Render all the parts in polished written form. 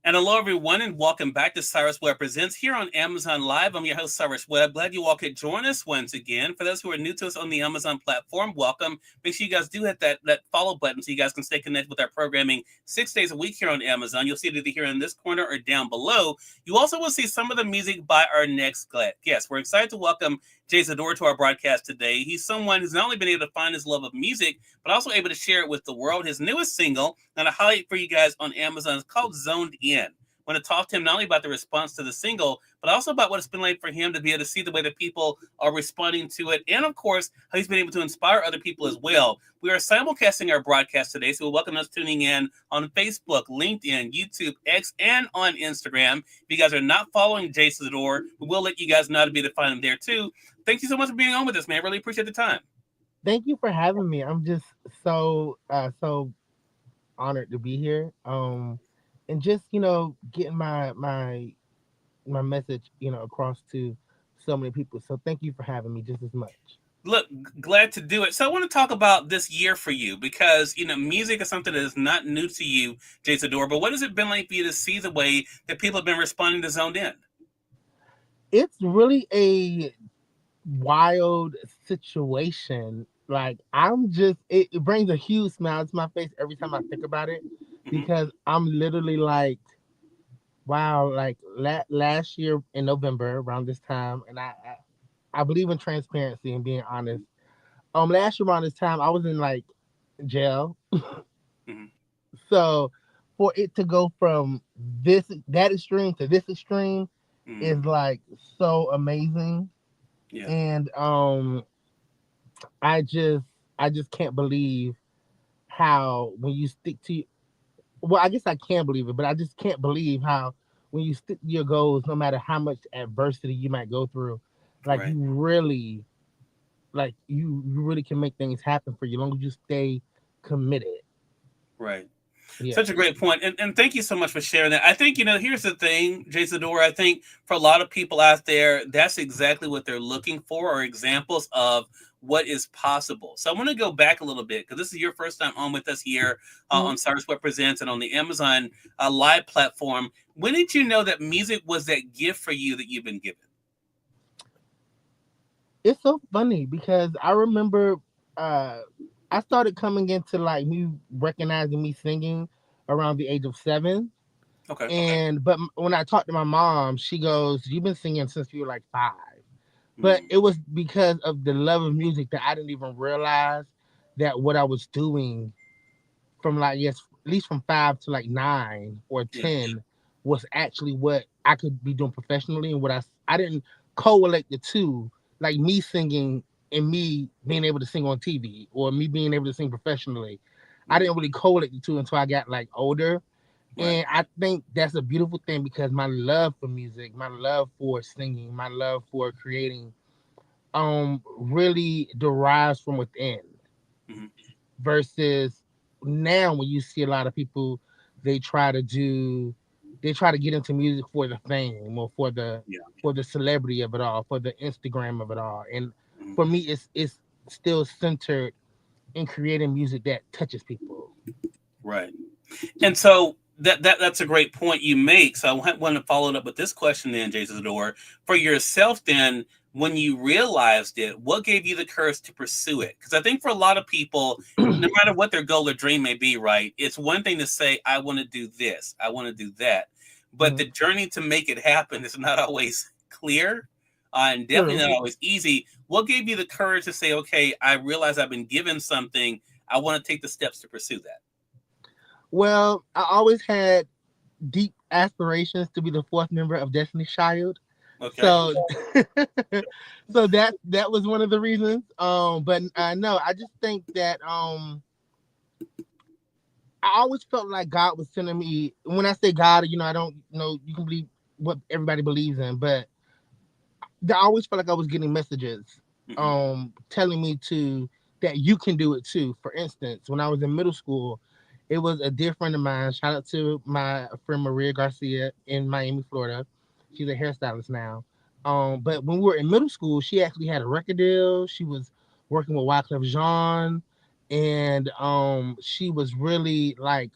And hello, everyone, and welcome back to Cyrus Webb Presents here on Amazon Live. I'm your host, Cyrus Webb. Glad you all could join us once again. For those who are new to us on the Amazon platform, welcome. Make sure you guys do hit that follow button so you guys can stay connected with our programming 6 days a week here on Amazon. You'll see it either here in this corner or down below. You also will see some of the music by our next guest. We're excited to welcome JZidor to our broadcast today. He's someone who's not only been able to find his love of music, but also able to share it with the world. His newest single, and a highlight for you guys on Amazon, is called Zoned In. I want to talk to him not only about the response to the single, but also about what it's been like for him to be able to see the way that people are responding to it. And of course, how he's been able to inspire other people as well. We are simulcasting our broadcast today, so we welcome those tuning in on Facebook, LinkedIn, YouTube, X, and on Instagram. If you guys are not following JZidor, we will let you guys know how to be able to find him there too. Thank you so much for being on with us, man. Really appreciate the time. Thank you for having me. I'm just so honored to be here. And just getting my message across to so many people. So thank you for having me just as much. Look, glad to do it. So I want to talk about this year for you because, music is something that is not new to you, JZidor, but what has it been like for you to see the way that people have been responding to Zoned In? It's really a wild situation. Like it brings a huge smile to my face every time I think about it Hmm. because I'm literally like, wow, like last year in November around this time, and I believe in transparency and being honest. Last year around this time, I was in like jail. Hmm. So for it to go from that extreme to this extreme Hmm. is like so amazing. Yeah. And I just I just can't believe how when you stick to well, I guess I can believe it, but I just can't believe how when you stick to your goals, no matter how much adversity you might go through, like Right. you really you really can make things happen for you as long as you stay committed. Right. Yeah. Such a great point. And thank you so much for sharing that. I think, here's the thing, Jason. I think for a lot of people out there, that's exactly what they're looking for or examples of what is possible. So I want to go back a little bit because this is your first time on with us here Mhm. on Cyrus Web Presents and on the Amazon Live platform. When did you know that music was that gift for you that you've been given? It's so funny because I remember uh I started coming into like me recognizing me singing around the age of 7. Okay. And but when I talked to my mom, she goes, "You've been singing since you were like 5." But Mm, it was because of the love of music that I didn't even realize that what I was doing from like yes, at least from 5 to like 9 or yeah. 10 was actually what I could be doing professionally, and what I didn't correlate the two, like me singing and me being able to sing on TV or me being able to sing professionally. I Mm, didn't really correlate the two until I got like older, right. and I think that's a beautiful thing because my love for music, my love for singing, my love for creating really derives from within Hmm. versus now when you see a lot of people they try to do they try to get into music for the fame or Yeah. for the celebrity of it all, for the Instagram of it all. And Mm, for me it's still centered in creating music that touches people. right. And so that's a great point you make. So I want to follow it up with this question then, Jason Zador. For yourself then, when you realized it, what gave you the courage to pursue it? Because I think for a lot of people, no matter what their goal or dream may be, right, it's one thing to say, I want to do this, I want to do that. But Mhm. the journey to make it happen is not always clear and definitely True. not always easy. What gave you the courage to say, okay, I realize I've been given something, I want to take the steps to pursue that? Well, I always had deep aspirations to be the fourth member of Destiny's Child. Okay. So so that was one of the reasons. But no, I just think that I always felt like God was sending me. When I say God, I don't know. You can believe what everybody believes in, but I always felt like I was getting messages, Hmm. telling me to that you can do it too. For instance, when I was in middle school, it was a dear friend of mine. Shout out to my friend Maria Garcia in Miami, Florida. She's a hairstylist now. But when we were in middle school, she actually had a record deal. She was working with Wyclef Jean, and she was really like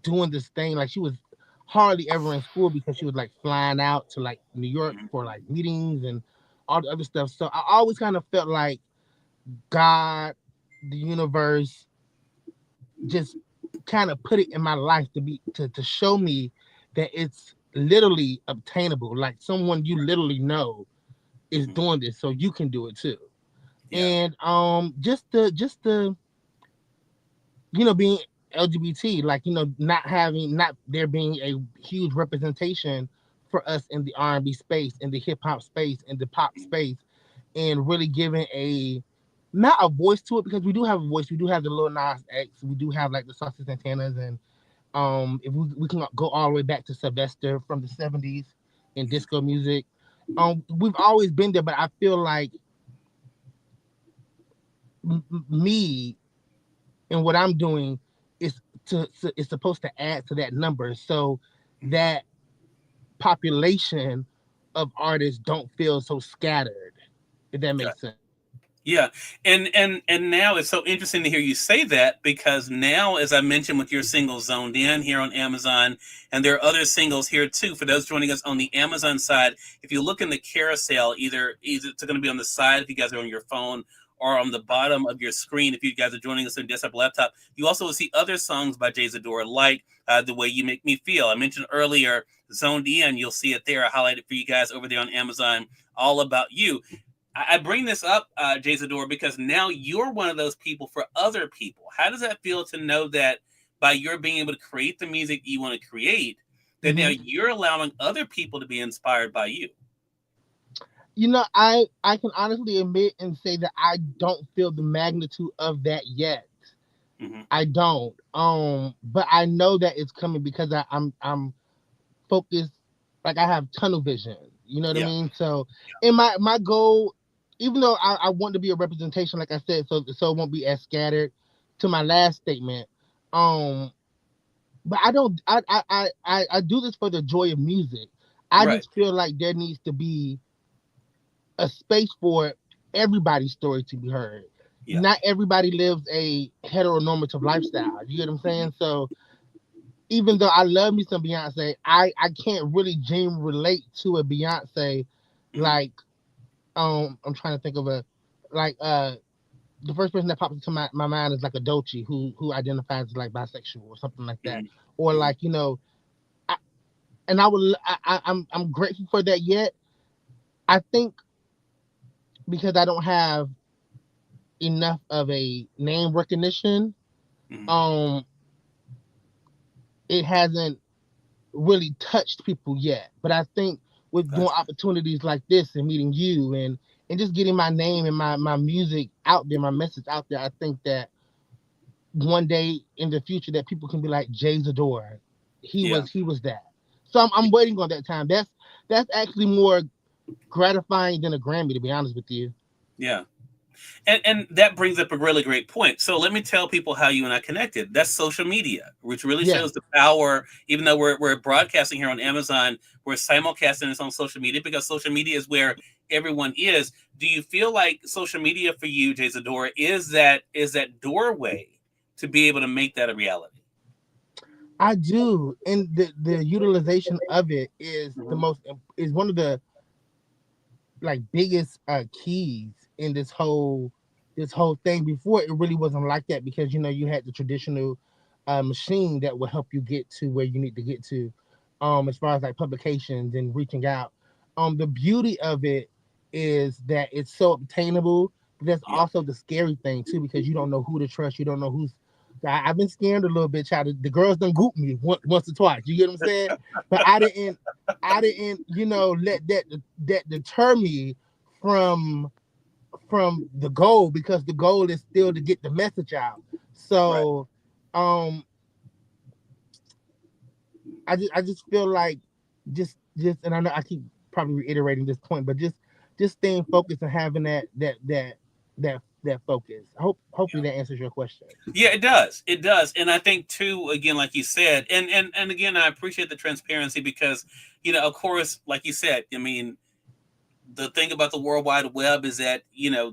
doing this thing. Like she was hardly ever in school because she was like flying out to like New York Mhm. for like meetings and all the other stuff. So I always kind of felt like God, the universe, just kind of put it in my life to be to show me that it's literally obtainable. Like someone you literally know is Mhm. doing this, so you can do it too. Yeah. And just the being LGBT, like not there being a huge representation for us in the R&B space, in the hip hop space, in the pop Mhm. space, and really giving a not a voice to it because we do have a voice. We do have the Lil Nas X. We do have like the Saucy Santanas, and if we can go all the way back to Sylvester from the '70s in Mhm. disco music. We've always been there, but I feel like me and what I'm doing is is supposed to add to that number so Mhm. that population of artists don't feel so scattered. If that Okay. makes sense. Yeah, and now it's so interesting to hear you say that because now, as I mentioned, with your single "Zoned In" here on Amazon, and there are other singles here too. For those joining us on the Amazon side, if you look in the carousel, either it's going to be on the side if you guys are on your phone, or on the bottom of your screen if you guys are joining us on desktop or laptop. You also will see other songs by JZidor, like "The Way You Make Me Feel." I mentioned earlier, "Zoned In." You'll see it there. I highlighted for you guys over there on Amazon. All About You. I bring this up, JZidor, because now you're one of those people for other people. How does that feel to know that by your being able to create the music you want to create, that now Hmm. you're allowing other people to be inspired by you? I can honestly admit and say that I don't feel the magnitude of that yet. Hmm. I don't. But I know that it's coming because I'm focused. Like I have tunnel vision. You know what I Yeah. mean? So, in my goal, even though I want to be a representation, like I said, so it won't be as scattered. To my last statement, um, but I don't. I do this for the joy of music. I Right. just feel like there needs to be a space for everybody's story to be heard. Yeah. Not everybody lives a heteronormative lifestyle. You get what I'm Hmm. saying? So even though I love me some Beyonce, I can't really genuinely relate to a Beyonce Hmm. like I'm trying to think of a like the first person that pops into my mind is like a Doechii who identifies as like bisexual or something like that. Hmm. Or Hmm. like, I, and I would I'm grateful for that yet. I think because I don't have enough of a name recognition, Hmm. um, it hasn't really touched people yet. But I think with doing Gotcha. opportunities like this and meeting you and just getting my name and my music out there, my message out there, I think that one day in the future that people can be like JZidor. He Yeah. was he was that. So I'm waiting on that time. That's actually more gratifying than a Grammy, to be honest with you. Yeah. And that brings up a really great point. So let me tell people how you and I connected. That's social media, which really Yes. shows the power. Even though we're broadcasting here on Amazon, we're simulcasting this on social media because social media is where everyone is. Do you feel like social media for you, Jay Zadora, is that doorway to be able to make that a reality? I do. And the utilization of it Mhm. is one of the like biggest keys in this whole thing. Before it really wasn't like that because you had the traditional machine that will help you get to where you need to get to, as far as like publications and reaching out. The beauty of it is that it's so obtainable, but that's Yeah. also the scary thing too because you don't know who to trust, you don't know who's. I've been scammed a little bit, child. The girls done goop me once or twice. You get what I'm saying? But I didn't, let that deter me from the goal because the goal is still to get the message out. Right. So, um, I just feel like and I know I keep probably reiterating this point, but just staying focused and having that focus. Hopefully that answers your question. Yeah, it does. It does. And I think too, again, like you said, and again, I appreciate the transparency because, of course, like you said, I mean, the thing about the World Wide Web is that,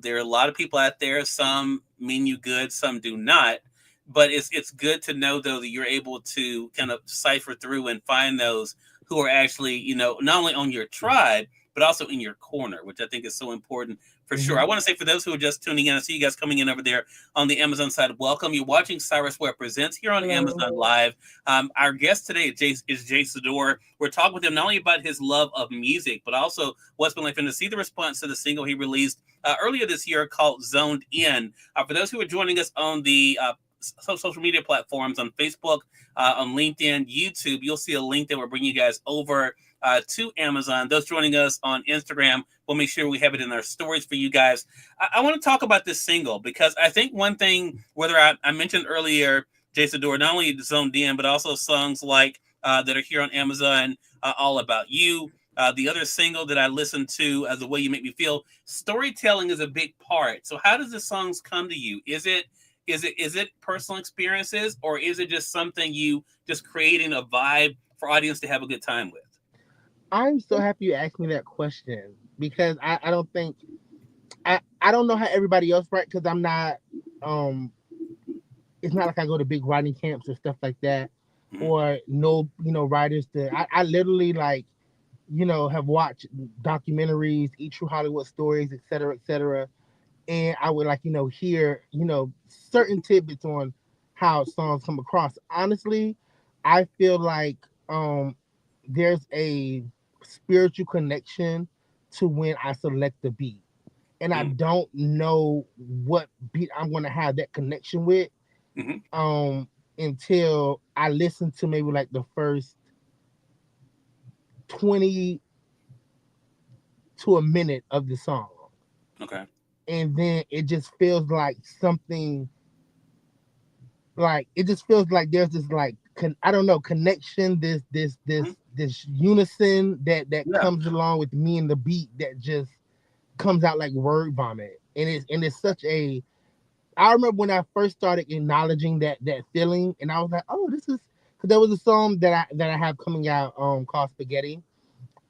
there are a lot of people out there. Some mean you good, some do not. but it's good to know though that you're able to kind of cipher through and find those who are actually, not only on your tribe but also in your corner, which I think is so important for sure. I Hmm. want to say for those who are just tuning in, I see you guys coming in over there on the Amazon side. Welcome. You're watching Cyrus Webb Presents here on Hello. Amazon Live. Our guest today is JZidor. We're talking with him not only about his love of music, but also what's been like for him to see the response to the single he released earlier this year called Zoned In. For those who are joining us on the social media platforms on Facebook, on LinkedIn, YouTube, you'll see a link that will bring you guys over to Amazon. Those joining us on Instagram, we'll make sure we have it in our stories for you guys. I want to talk about this single because I think one thing, whether I mentioned earlier, JZidor, not only Zoned In, but also songs like that are here on Amazon, All About You. The other single that I listened to, The Way You Make Me Feel, storytelling is a big part. So, how does the songs come to you? Is it personal experiences, or is it just something you just creating a vibe for audience to have a good time with? I'm so happy you asked me that question because I don't think I don't know how everybody else write because I'm not um it's not like I go to big writing camps or stuff like that, Mhm. or no, writers that I literally like, have watched documentaries, eat true Hollywood stories, et cetera, and I would like, hear, certain tidbits on how songs come across. Honestly, I feel like um there's a spiritual connection to when I select the beat. And I Mhm. don't know what beat I'm gonna have that connection with Mhm. um until I listen to maybe like the first 20 to a minute of the song. Okay. And then it just feels like something, like it just feels like there's this like I don't know, connection, Mhm. this unison that Yeah. comes along with me and the beat that just comes out like word vomit. And it's such a I remember when I first started acknowledging that feeling, and I was like, oh, this is because there was a song that I have coming out called Spaghetti,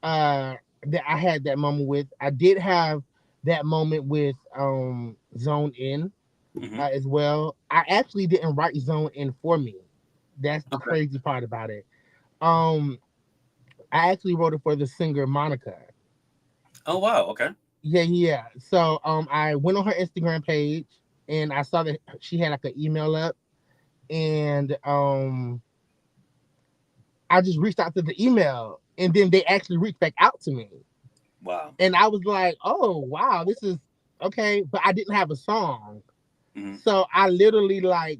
that I had that moment with. I did have that moment with Zone In Mhm. as well. I actually didn't write Zone In for me. That's the Okay. crazy part about it. Um, I actually wrote it for the singer Monica. Oh wow. Okay. Yeah, yeah. So I went on her Instagram page and I saw that she had like an email up, and I just reached out to the email, and then they actually reached back out to me, Wow. and I was like, oh wow, this is okay. But I didn't have a song, Mhm. so I literally like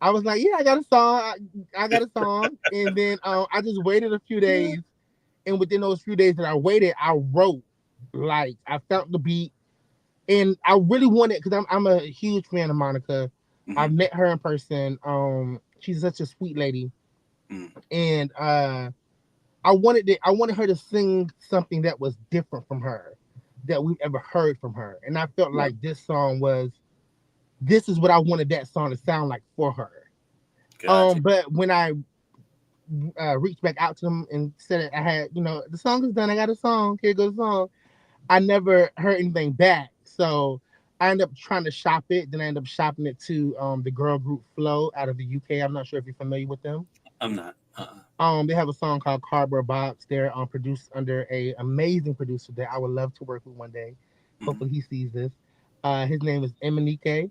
I was like, yeah, I got a song. I got a song. And then I just waited a few Yeah. days. And within those few days that I waited, I wrote, like, I felt the beat. And I really wanted, because I'm a huge fan of Monica. I've Mhm. met her in person. She's such a sweet lady. Mhm. And I wanted her to sing something that was different from her, that we've ever heard from her. And I felt Yeah. like this is what I wanted that song to sound like for her. Gotcha. But when I reached back out to them and said I had, the song is done. I got a song. Here goes the song. I never heard anything back. So I ended up trying to shop it. Then I ended up shopping it to the girl group Flow out of the UK. I'm not sure if you're familiar with them. I'm not. They have a song called Cardboard Box. They're produced under a amazing producer that I would love to work with one day. Mhm. Hopefully he sees this. His name is Emanike.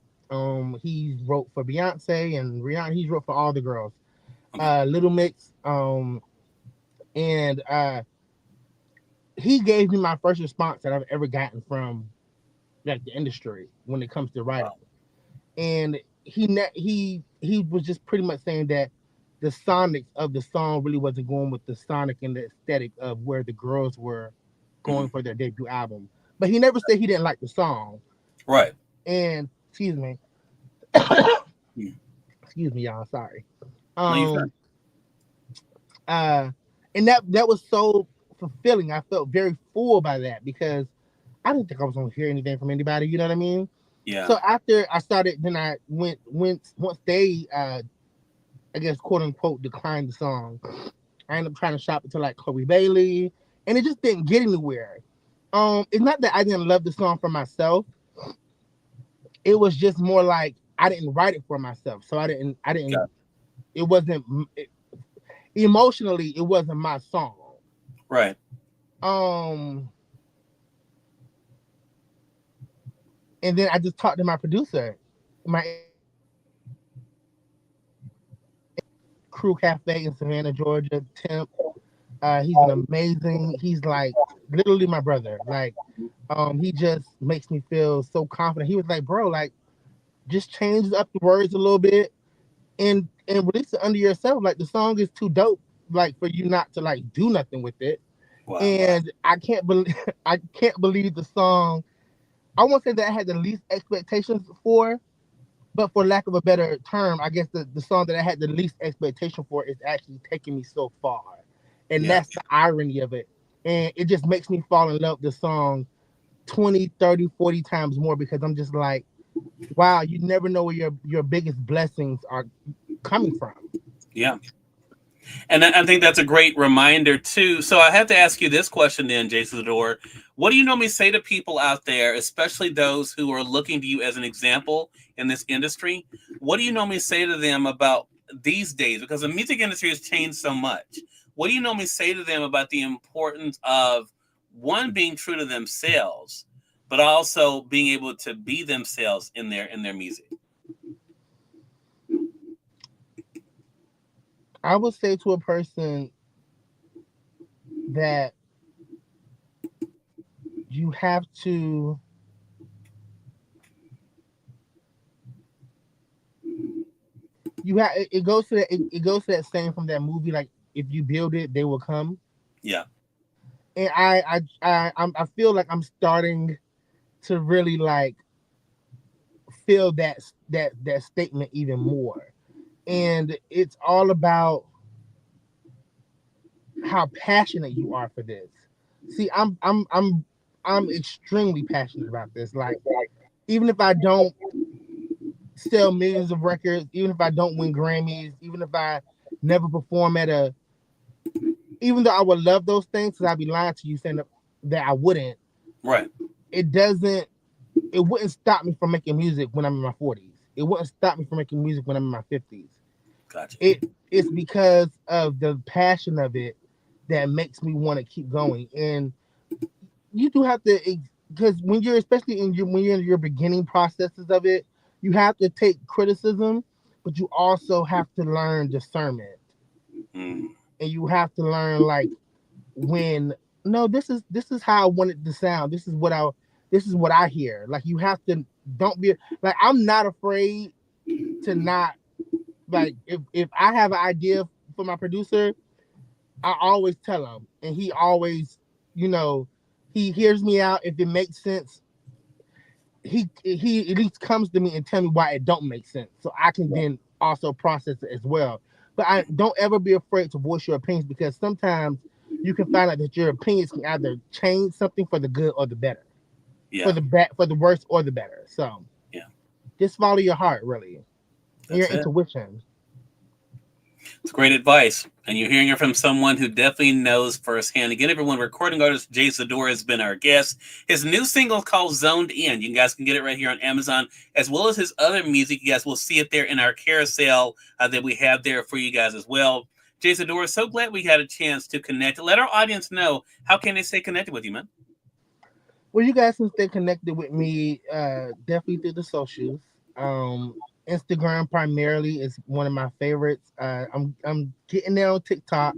He's wrote for Beyonce and Rihanna. He's wrote for all the girls. Okay. Little Mix. And he gave me my first response that I've ever gotten from like the industry when it comes to writing. Wow. And he was just pretty much saying that the sonics of the song really wasn't going with the sonic and the aesthetic of where the girls were going Mhm. for their debut album. But he never said he didn't like the song. Right. And Mhm. excuse me, y'all, sorry. No, you're fine. Um uh and that was so fulfilling. I felt very full by that because I didn't think I was gonna hear anything from anybody, you know what I mean? Yeah. So after I started, then I went once they I guess quote unquote declined the song. I ended up trying to shop it to like Chloe Bailey, and it just didn't get anywhere. It's not that I didn't love the song for myself. It was just more like I didn't write it for myself, so I didn't. Got It wasn't emotionally. It wasn't my song. right. Um, and then I just talked to my producer, my Crew Cafe in Savannah, Georgia. Temp. He's an amazing. He's like literally my brother. Like, he just makes me feel so confident. He was like, bro, like just change up the words a little bit and release it under yourself. Like the song is too dope, like for you not to like do nothing with it. Wow. And I can't believe I can't believe the song. I won't say that I had the least expectations for, but for lack of a better term, I guess the song that I had the least expectation for is actually taking me so far. And Yeah. that's the irony of it. And it just makes me fall in love with the song 20, 30, 40 times more because I'm just like, wow, you never know where your biggest blessings are coming from. Yeah. And I think that's a great reminder too. So I have to ask you this question then, JZidor. What do you normally say to people out there, especially those who are looking to you as an example in this industry? What do you normally say to them about these days? Because the music industry has changed so much. What do you normally say to them about the importance of one being true to themselves, but also being able to be themselves in their music? I would say to a person that you have to it goes to it goes to that saying from that movie like if you build it they will come. Yeah. And I feel like I'm starting to really like feel that statement even more. And it's all about how passionate you are for this. See, I'm extremely passionate about this. Like even if I don't sell millions of records, even if I don't win Grammys, even if I never perform at a, even though I would love those things, because I'd be lying to you saying that I wouldn't. Right. It doesn't. It wouldn't stop me from making music when I'm in my 40s. It wouldn't stop me from making music when I'm in my 50s. Gotcha. It's because of the passion of it that makes me want to keep going. And you do have to, because when you're especially in your when you're in your beginning processes of it, you have to take criticism, but you also have to learn discernment, Mm. and you have to learn like when no, this is how I want it to sound. This is what I hear. Like you have to don't be like I'm not afraid to not like if I have an idea for my producer, I always tell him, and he always, you know, he hears me out. If it makes sense, he at least comes to me and tell me why it don't make sense, so I can then also process it as well. But I don't ever be afraid to voice your opinions because sometimes you can find out that your opinions can either change something for the good or the better, for Yeah. the for the worse or the better. So Yeah. just follow your heart, really, and your That's it. intuition. It's great advice. And you're hearing it from someone who definitely knows firsthand. Again, everyone, recording artist JZidor has been our guest. His new single is called Zoned In. You guys can get it right here on Amazon, as well as his other music. You guys will see it there in our carousel that we have there for you guys as well. JZidor, so glad we had a chance to connect. Let our audience know how can they stay connected with you, man. Well, you guys can stay connected with me definitely through the socials. Um, Instagram primarily is one of my favorites. I'm getting there on TikTok.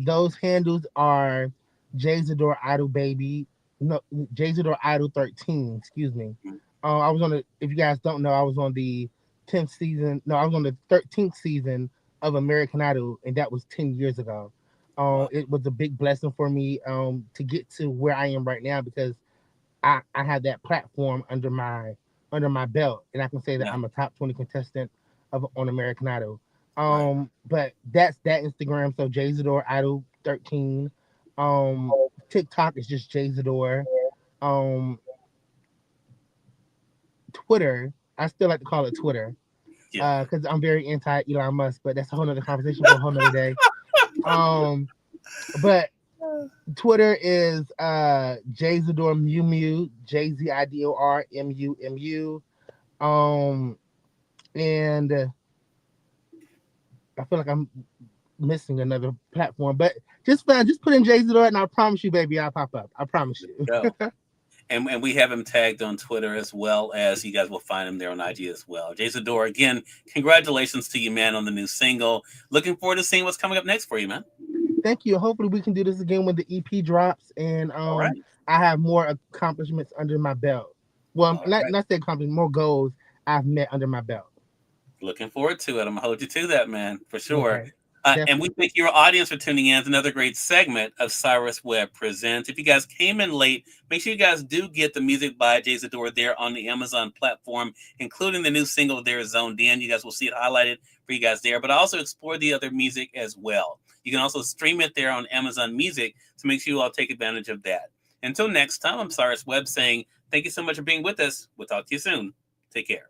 Those handles are JZidor Idol Baby, no JZidor Idol 13. Excuse me. I was on the. If you guys don't know, I was on the 10th season. No, I was on the 13th season of American Idol, and that was 10 years ago. Wow. It was a big blessing for me to get to where I am right now because I have that platform under my belt, and I can say that Yeah. I'm a top 20 contestant of on American Idol. Right. But that's that Instagram. So JZidor Idol 13. TikTok is just JZidor. Um, Twitter, I still like to call it Twitter, Yeah. because I'm very anti Elon Musk, but that's a whole nother conversation for a whole nother day. Um, but Twitter is JZidor Mew Mew, JZidor Mu Mu. And I feel like I'm missing another platform, but just put in JZidor, and I promise you, baby, I'll pop up. I promise you. Go. And we have him tagged on Twitter, as well as you guys will find him there on IG as well. JZidor, again, congratulations to you, man, on the new single. Looking forward to seeing what's coming up next for you, man. Thank you. Hopefully, we can do this again when the EP drops, and All right. I have more accomplishments under my belt. Well, All not right. not say accomplishments, more goals I've met under my belt. Looking forward to it. I'm gonna hold you to that, man, for sure. Okay, And we definitely. thank your audience for tuning in. It's another great segment of Cyrus Webb Presents. If you guys came in late, make sure you guys do get the music by JZidor there on the Amazon platform, including the new single there, Zoned In. You guys will see it highlighted for you guys there, but also explore the other music as well. You can also stream it there on Amazon Music, so make sure you all take advantage of that. Until next time, I'm Cyrus Webb saying thank you so much for being with us. We'll talk to you soon. Take care.